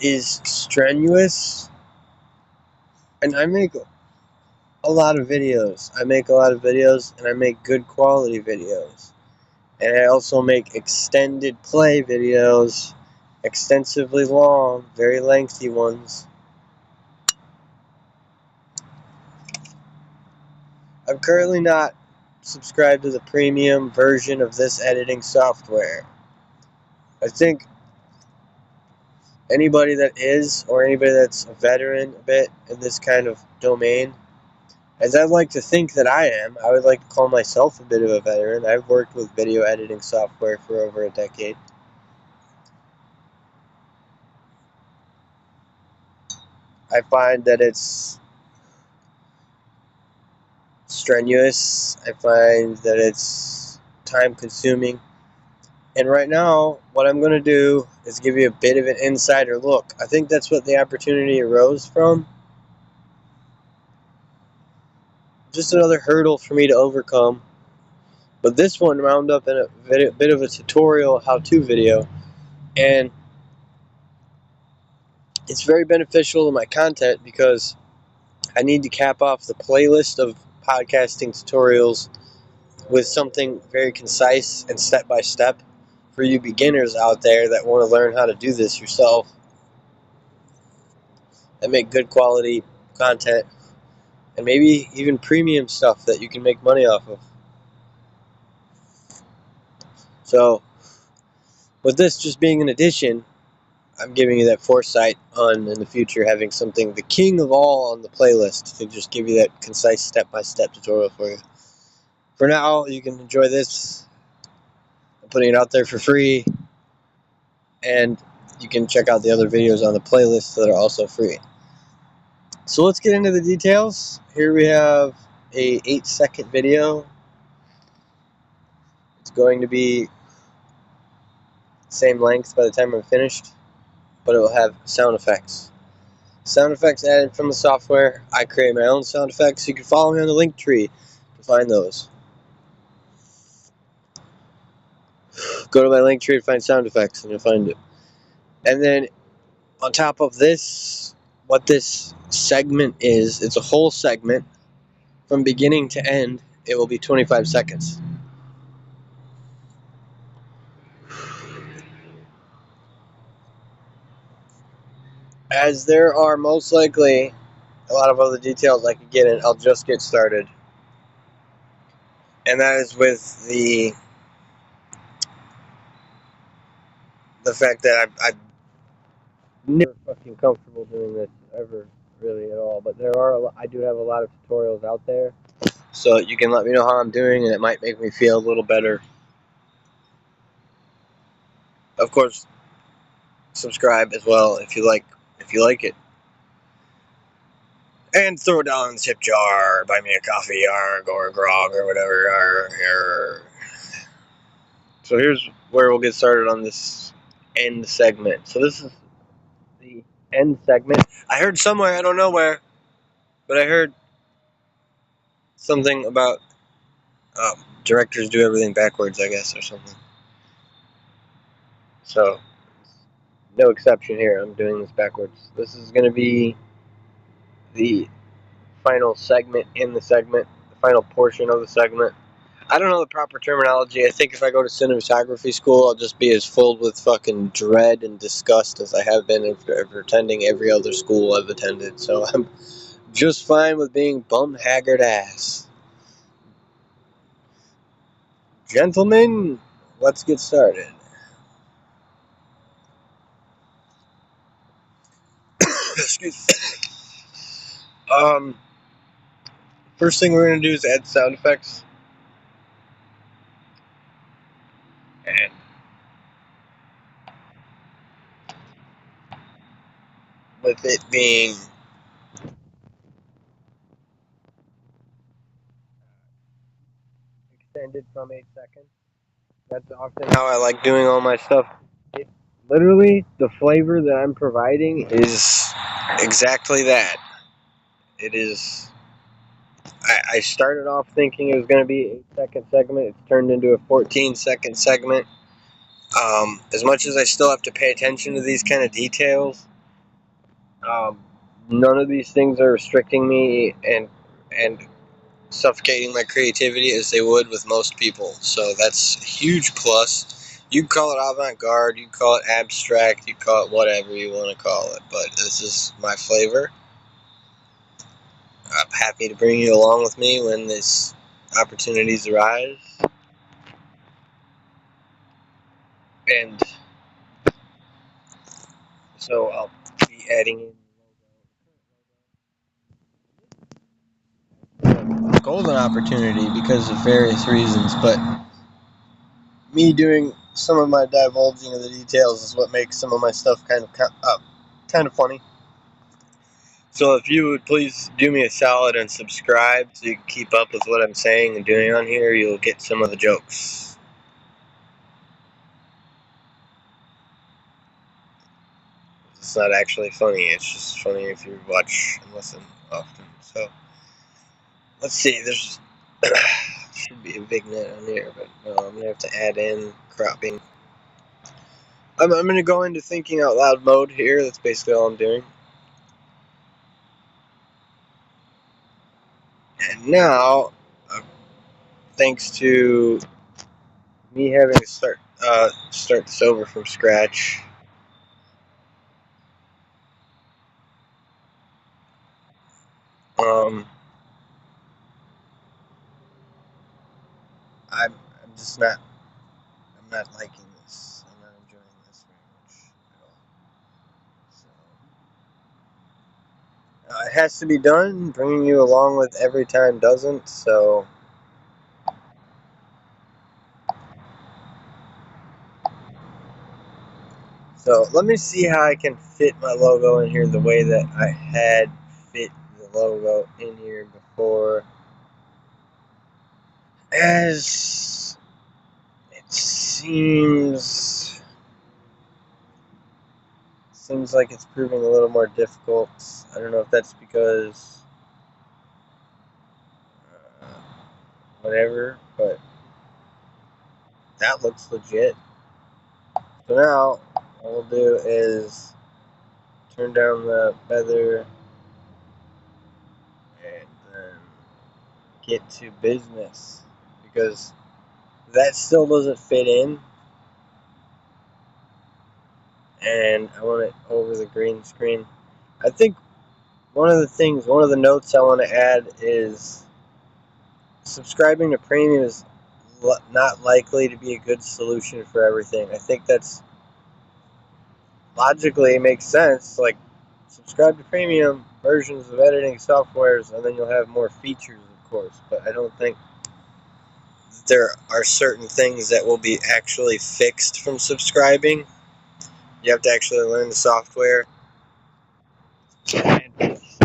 is strenuous, and I make a lot of videos. I make a lot of videos, and I make good quality videos. And I also make extended play videos, extensively long, very lengthy ones. I'm currently not subscribed to the premium version of this editing software. I think anybody that is, or anybody that's a veteran a bit in this kind of domain, as I'd like to think that I am, I would like to call myself a bit of a veteran. I've worked with video editing software for over a decade. I find that it's strenuous. I find that it's time consuming. And right now, what I'm going to do is give you a bit of an insider look. I think that's what the opportunity arose from. Just another hurdle for me to overcome. But this one wound up in a bit of a tutorial how-to video. And it's very beneficial to my content because I need to cap off the playlist of podcasting tutorials with something very concise and step-by-step for you beginners out there that want to learn how to do this yourself and make good quality content and maybe even premium stuff that you can make money off of. So with this just being an addition, I'm giving you that foresight on in the future having something, the king of all on the playlist, to just give you that concise step-by-step tutorial for you. For now, you can enjoy this. I'm putting it out there for free, and you can check out the other videos on the playlist that are also free. So let's get into the details. Here we have a 8-second video. It's going to be same length by the time I'm finished, but it will have sound effects. Sound effects added from the software. I create my own sound effects. You can follow me on the link tree to find those. Go to my link tree to find sound effects and you'll find it. And then on top of this, what this segment is, it's a whole segment from beginning to end. It will be 25 seconds. As there are most likely a lot of other details I could get in, I'll just get started. And that is with the fact that I'm never fucking comfortable doing this ever, really, at all. But I do have a lot of tutorials out there, so you can let me know how I'm doing, and it might make me feel a little better. Of course, subscribe as well if you like it. And throw it down in the tip jar, or buy me a coffee, or a grog, or whatever. So here's where we'll get started on this end segment. So this is the end segment. I heard somewhere, I don't know where, but I heard something about directors do everything backwards, I guess, or something. So, no exception here. I'm doing this backwards. This is going to be the final segment in the segment, the final portion of the segment. I don't know the proper terminology. I think if I go to cinematography school, I'll just be as filled with fucking dread and disgust as I have been after attending every other school I've attended. So I'm just fine with being bum haggard ass. Gentlemen, let's get started. Excuse me. First thing we're going to do is add sound effects. And with it being extended from 8 seconds, that's often how I like doing all my stuff. Literally, the flavor that I'm providing is exactly that. It is. I started off thinking it was going to be an 8-second segment. It's turned into a 14-second segment. As much as I still have to pay attention to these kind of details, None of these things are restricting me and suffocating my creativity as they would with most people. So that's a huge plus. You can call it avant-garde, you can call it abstract, you can call it whatever you want to call it, but this is my flavor. I'm happy to bring you along with me when these opportunities arise. And so I'll be adding in a golden opportunity because of various reasons, but me doing some of my divulging of the details is what makes some of my stuff kind of funny. So if you would please do me a solid and subscribe so you can keep up with what I'm saying and doing on here, you'll get some of the jokes. It's not actually funny, it's just funny if you watch and listen often. So let's see, there's should be a vignette on here, but no, I'm gonna have to add in cropping. I'm gonna go into thinking out loud mode here. That's basically all I'm doing. And now, thanks to me having to start this over from scratch, um, I'm just not. I'm not liking this. I'm not enjoying this very much at all. So it has to be done. Bringing you along with every time doesn't. So let me see how I can fit my logo in here the way that I had fit the logo in here before. As it seems like it's proving a little more difficult. I don't know if that's because uh, whatever, but that looks legit. So now what we'll do is turn down the feather and then get to business because that still doesn't fit in, and I want it over the green screen. I think one of the notes I want to add is subscribing to premium is not likely to be a good solution for everything. I think that's logically makes sense. Like, subscribe to premium versions of editing softwares, and then you'll have more features, of course. But I don't think there are certain things that will be actually fixed from subscribing. You have to actually learn the software. And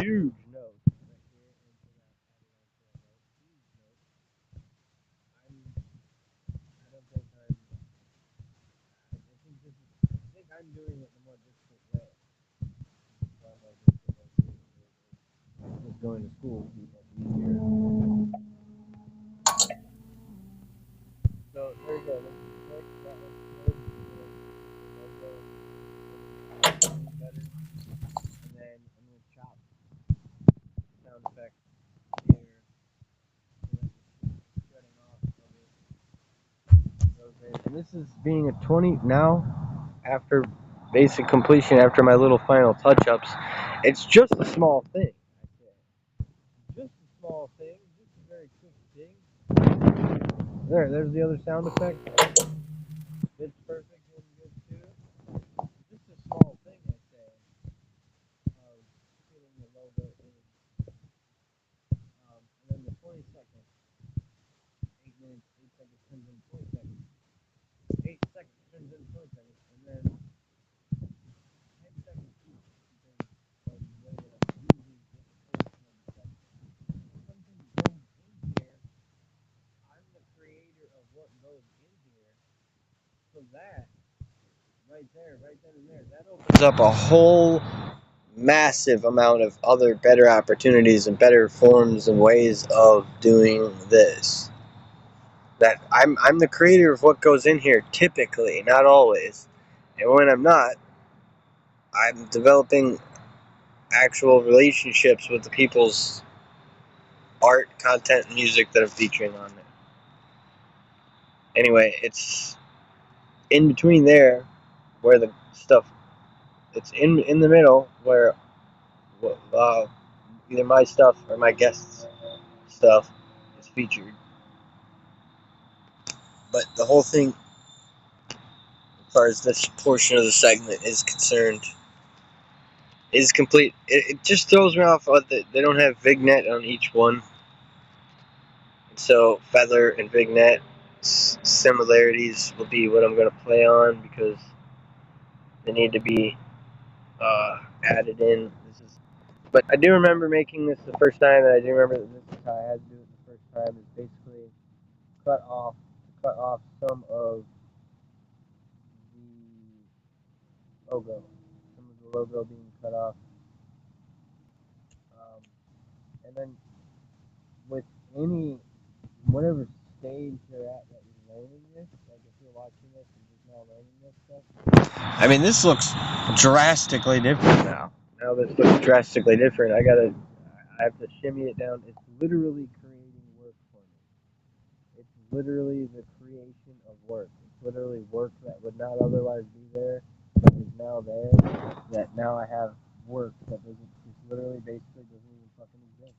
huge note. I think I'm doing it the more difficult way. Just going to school would be much easier. So there you go. Better. And then I'm going to chop sound effect here. Shutting off of it. And this is being a 20 now after basic completion, after my little final touch-ups. It's just a small thing. Just a small thing. Just a very quick thing. There's the other sound effect. It's perfect and good too. Just a small thing, I say, of getting the logo in. And then the 20 seconds, 8 minutes, 8 seconds turns into 20 seconds. 8 seconds turns into 20 seconds. And then 10 seconds each because of the way that I'm using this portion of the section. When something goes in here, I'm the creator of what goes in here. So that, right there, right then and there, that opens up a whole massive amount of other better opportunities and better forms and ways of doing this. That I'm the creator of what goes in here typically, not always. And when I'm not, I'm developing actual relationships with the people's art, content, and music that I'm featuring on it. Anyway, it's in between there where the stuff, it's in the middle where either my stuff or my guests' stuff is featured. But the whole thing, as far as this portion of the segment is concerned, is complete. It just throws me off that they don't have Vignet on each one. So Feather and Vignet similarities will be what I'm going to play on because they need to be added in. But I do remember making this the first time, and I do remember that this is how I had to do it the first time. Is basically cut off some of the logo, being cut off, and then with whatever stage you're at that you're learning this, like if you're watching this and just now learning this stuff. I mean, this looks drastically different now. Now this looks drastically different. I have to shimmy it down. It's literally creating work for me. It's literally the creation of work. It's literally work that would not otherwise be there, but is now there. That now I have work that literally basically doesn't even fucking exist.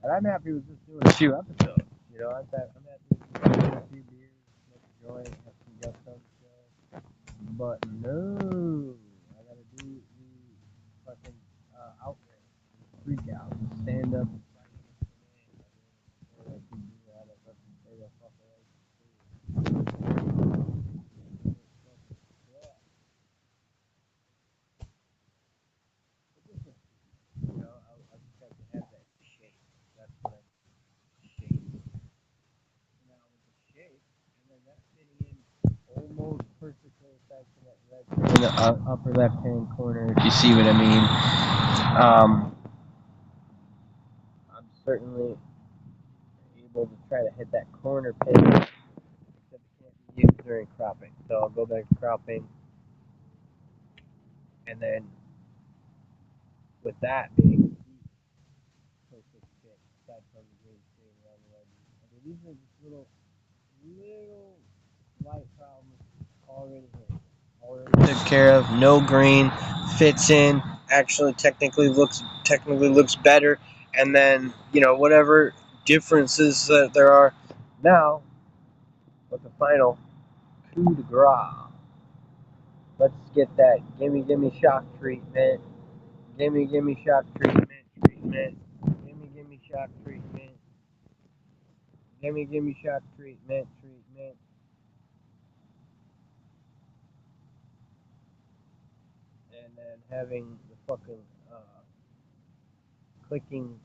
And I'm happy with just doing a few episodes. You know, I'm happy with doing a few beers, smoke a joint, have some guests on the show. But no, I gotta do the fucking outrage, freak out, stand up and fight against the man. You know, I just have to have that shape. That's what I shape. Now with the shape, and then that fitting in almost perfectly back to that red in the upper left hand corner, if you see what I mean. I'm certainly able to try to hit that corner pin, except it can't be used during cropping. So I'll go back to cropping, and then with that being perfect fit, aside from the green screen around the edges. I mean, these are just little light problems already here. Already took care of. No green, fits in. Actually, technically looks better. And then whatever differences that there are now with the final coup de grace. Let's get that gimme shock treatment. Gimme shock treatment. Gimme shock treatment. Gimme shock treatment. And then having the fucking clicking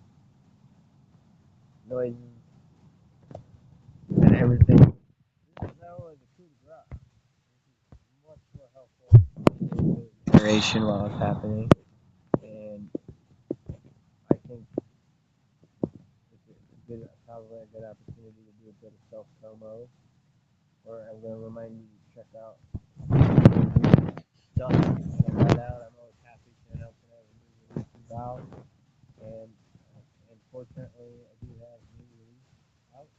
noises and everything. This is not only the coup de grace. This is much more helpful narration while it's happening. And I think it's probably a good opportunity to do a bit of self-promo. Or I'm going to remind you to check out stuff. Check that out. I'm always happy to announce whenever new releases out. And unfortunately, I do have new release out.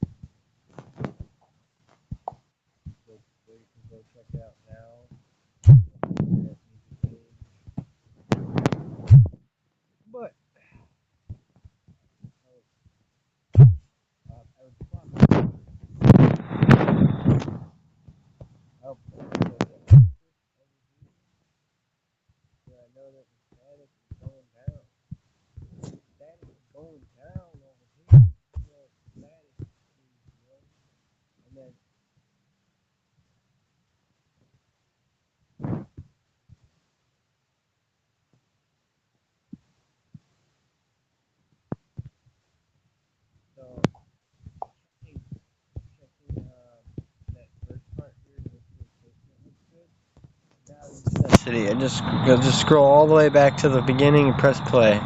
So you can go check it out now. But I would promise. I know that the status is going down. The status is going down over here. Status is, and then so checking that first part here to make sure the placement looks good. Now necessity. I just scroll all the way back to the beginning and press play.